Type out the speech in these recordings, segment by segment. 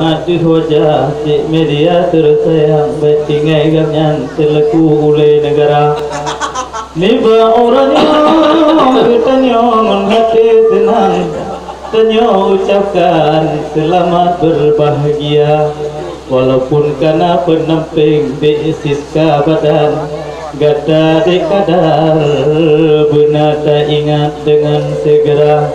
Di wajah si media tersayang betingai gamyan selaku oleh negara. Niba orangnya bertanya menghati senang, tanya ucapkan selamat berbahagia. Walaupun karena penamping besis badan, gata dekadar benada ingat dengan segera.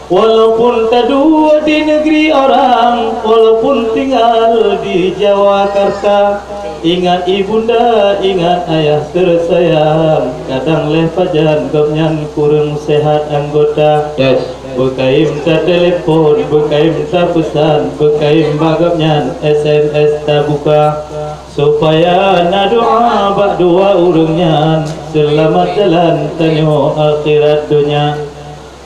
Walaupun tak dua di negeri orang, walaupun tinggal di Jawakarta, ingat ibunda, ingat ayah tersayang. Kadang lepajan gamyan kurang sehat anggota. Bekaim tak telefon, bekaim tak pesan, bekaim bagamyan SMS tak buka. Supaya na doa bak dua urungnya, selamat jalan tanyo akhirat dunia.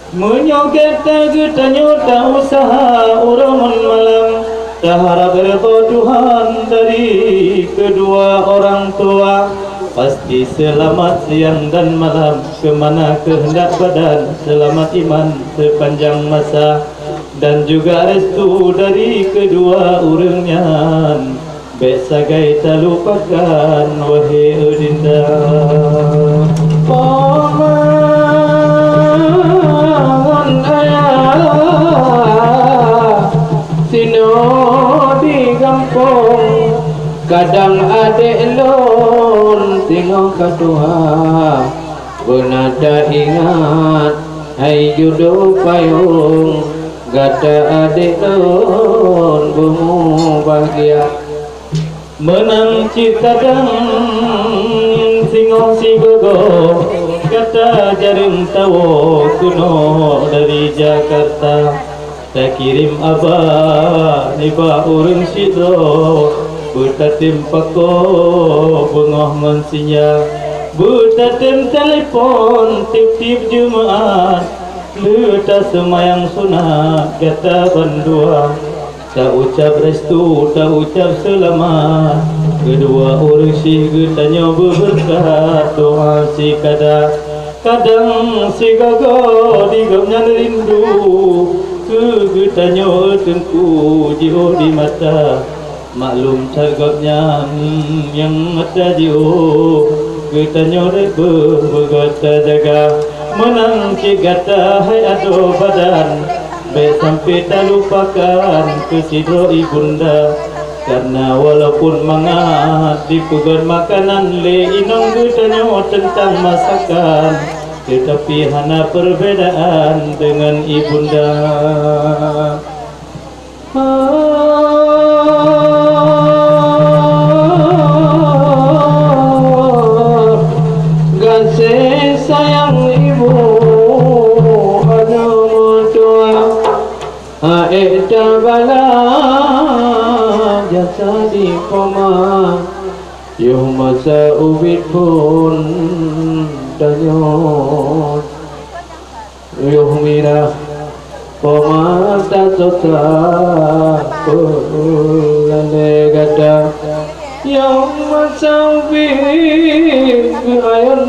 Menyoget tanyo tak usaha uraman malam, tak harap redha Tuhan dari kedua orang tua. Pasti selamat siang dan malam, kemana kehendak badan, selamat iman sepanjang masa. Dan juga restu dari kedua urangnya, besagai tak lupakan wahai Adinda. Sino di kampung kadang adek lon tengok ketua benada ingat hai jodoh payung gata adek lon bumu bahagia menang cita dan singong si gogo kata jaring tawo kuno dari Jakarta. Tak kirim abah niba urang sido butatim pako bengah mensinya butatim telepon tip-tip Jumaat luta semayang sunat kata bandua. Tak ucap restu, tak ucap selamat, kedua orang si getanya berberkat doa si kadang si gagal digamnya rindu kegetanya tengku jiho di mata maklum cagapnya yang mata jiho getanya rebe bergata jaga menang cigata hai ado badan be sampai tak lupakan kesidro ibunda. Karena walaupun mangat dipegang makanan le inong getanya tentang masakan, tetapi hana perbedaan dengan ibunda. Kasih sayang ibu ada mertua aida bala jasa di koma yuh masa ubit pun danyot yuh mira koma tasota pulane gada yang masa ubit ayon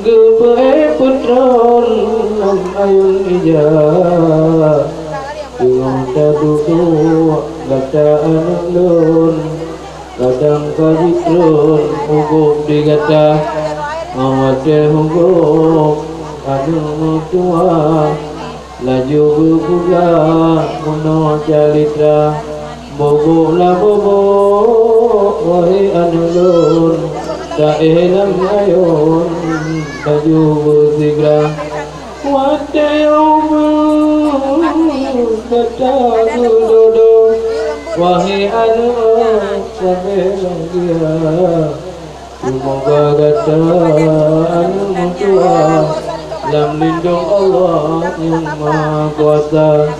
gepe putron ayun ija yung tadudu gata anulun kadang kaditron hukum digata awade hukum anu tua laju bergula muno calitra bobo la bobo wahai anulun tak elam ayun laju bersigra wadayu kata dodo wahai anu sampai dia semoga kata anu mutua dalam lindung Allah yang maha kuasa.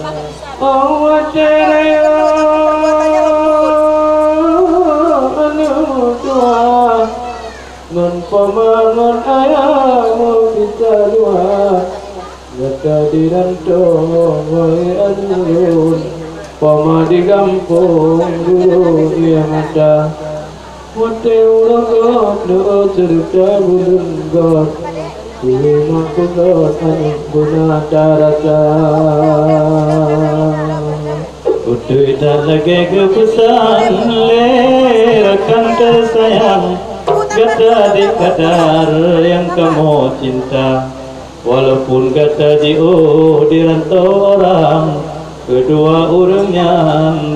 Awajaraya anu mutua ngon pamangon ayamu kita dua gata diranto wahai anurun pama di kampung dulu yang ada wate ulang do cerita bulun god terima kasih anu guna darasa Duit tak lagi kepesan lerakan tersayang kata di kadar yang kamu cinta. Walaupun kata jauh di rantau orang, kedua orangnya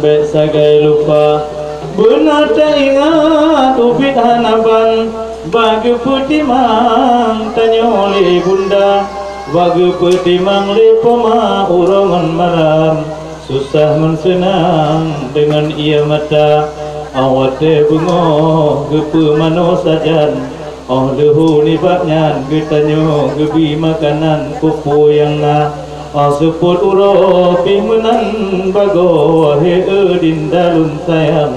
baik sagai lupa. Benar tak ingat ubit hanapan, bagi putimang tanya oleh bunda, bagi putimang lepoma urongan malam. Susah mensenang dengan ia mata, awat bungo gepe mano sajan. Oh lehu ni baknya getanyo gebi makanan kupu yang na. Oh seput uro pimenan bago he dindalun sayang.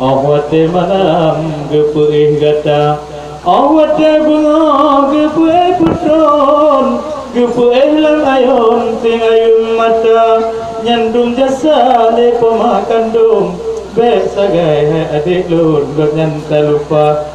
Oh wate malam gepe gata. Oh wate bungo gepe putron, gepe lang ayon sing ayun mata. Nyandung jasa le pemakandung baik sagai adik lun nyan tak lupa.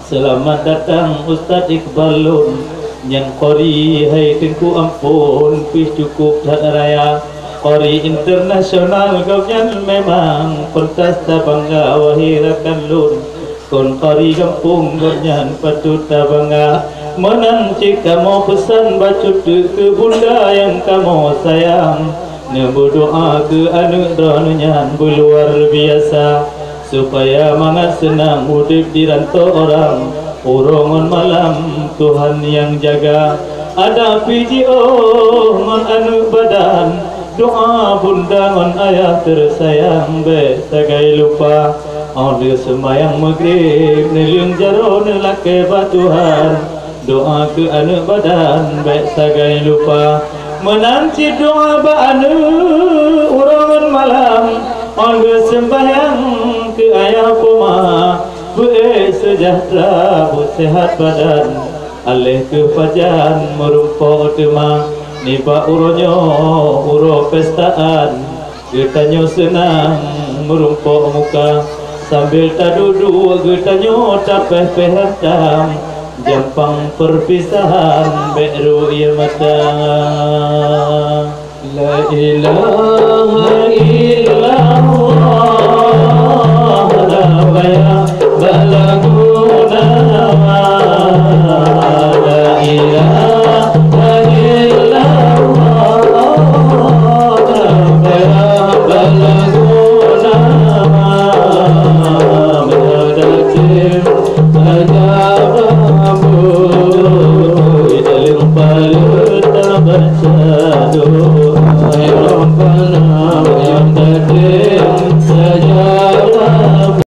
Selamat datang Ustaz Iqbal lun nyan qori hai tengku ampun pih cukup tak raya. Qori internasional kau nyan memang pentas tak bangga wahirakan lun. Kon qori kampung kau nyan patut tak bangga. Menanti kamu pesan bacut ke bunda yang kamu sayang. Berdoa ke anak dronnya berluar biasa, supaya mangat senang hidup di rantau orang. Urongan malam Tuhan yang jaga. Ada video ngon anak badan, doa bunda ngon ayah tersayang baik sagai lupa. Ada semayang maghrib nelung jaro nelake batuhan, doa ke anak badan baik sagai lupa. Menanti doa ba'anu urangan malam, oleh sembahyang ke ayah poma, buat sejahtera, buat sehat badan. Alih ke fajan merumpau tema, niba uronyo uro pestaan. Getanyo senang merumpau muka, sambil tak duduk getanyo tapeh pehantam. Jampang perpisahan beru ia mata. La ilaha illallah, la baya balaguna. La ilaha illallah, la baya balaguna.